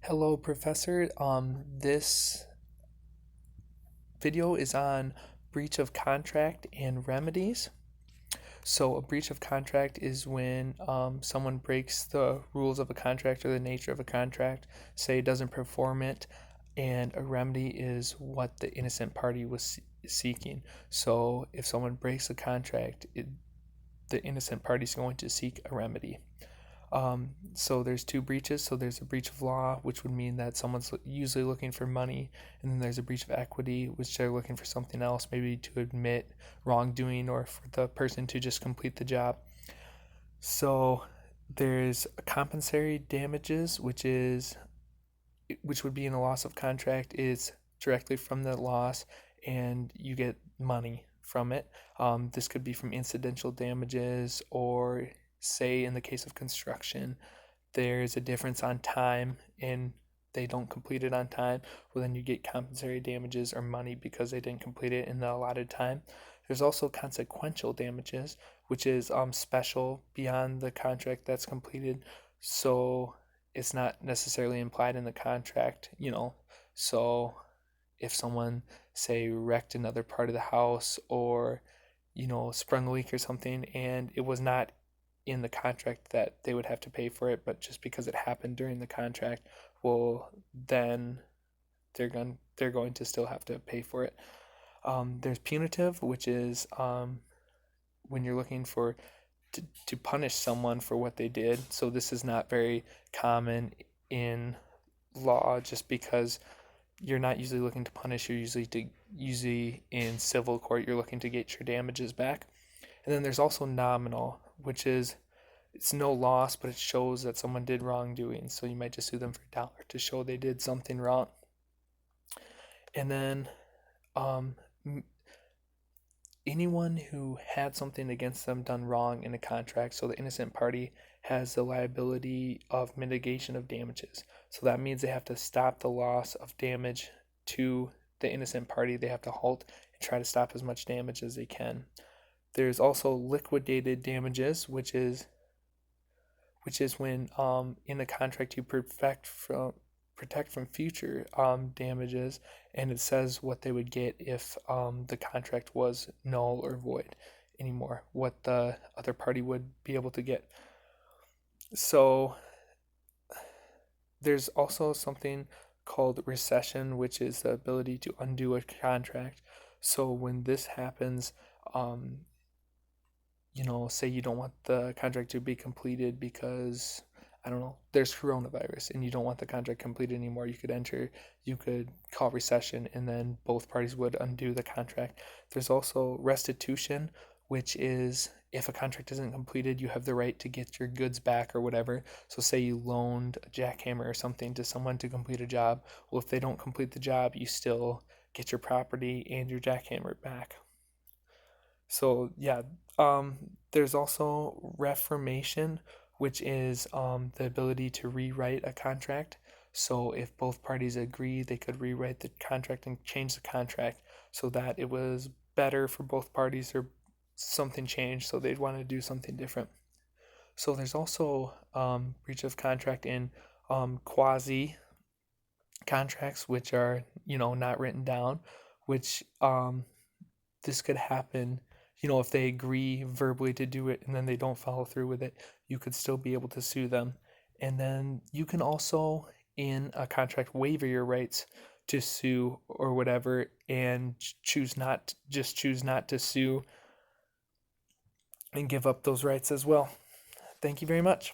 Hello, Professor. This video is on breach of contract and remedies. So, a breach of contract is when someone breaks the rules of a contract or the nature of a contract, say doesn't perform it, and a remedy is what the innocent party was seeking. So, if someone breaks a contract, the innocent party is going to seek a remedy. So there's two breaches. So there's a breach of law, which would mean that someone's usually looking for money, and then there's a breach of equity, which they're looking for something else, maybe to admit wrongdoing or for the person to just complete the job. So there's compensatory damages, which would be in a loss of contract is directly from the loss, and you get money from it. This could be from incidental damages, or say in the case of construction, there's a difference on time and they don't complete it on time. Well, then you get compensatory damages or money because they didn't complete it in the allotted time. There's also consequential damages, which is special beyond the contract that's completed. So it's not necessarily implied in the contract. So if someone, say, wrecked another part of the house or, sprung a leak or something, and it was not in the contract that they would have to pay for it, but just because it happened during the contract, well, then they're going to still have to pay for it. There's punitive, which is when you're looking for to punish someone for what they did. So this is not very common in law, just because you're not usually looking to punish. You're usually in civil court. You're looking to get your damages back. And then there's also nominal, which is it's no loss, but it shows that someone did wrongdoing. So you might just sue them for $1 to show they did something wrong. And then um, anyone who had something against them done wrong in a contract, so the innocent party has the liability of mitigation of damages. So that means they have to stop the loss of damage to the innocent party. They have to halt and try to stop as much damage as they can. There's also liquidated damages, which is when in a contract you protect from future damages, and it says what they would get if the contract was null or void anymore, what the other party would be able to get. So there's also something called rescission, which is the ability to undo a contract. So when this happens, say you don't want the contract to be completed because, I don't know, there's coronavirus and you don't want the contract completed anymore, you could call rescission, and then both parties would undo the contract. There's also restitution, which is if a contract isn't completed, you have the right to get your goods back or whatever. So say you loaned a jackhammer or something to someone to complete a job. Well, if they don't complete the job, you still get your property and your jackhammer back. So yeah, there's also reformation, which is the ability to rewrite a contract. So if both parties agree, they could rewrite the contract and change the contract so that it was better for both parties, or something changed, so they'd want to do something different. So there's also breach of contract in quasi contracts, which are not written down, which this could happen. If they agree verbally to do it and then they don't follow through with it, you could still be able to sue them. And then you can also, in a contract, waiver your rights to sue or whatever, and choose not to sue and give up those rights as well. Thank you very much.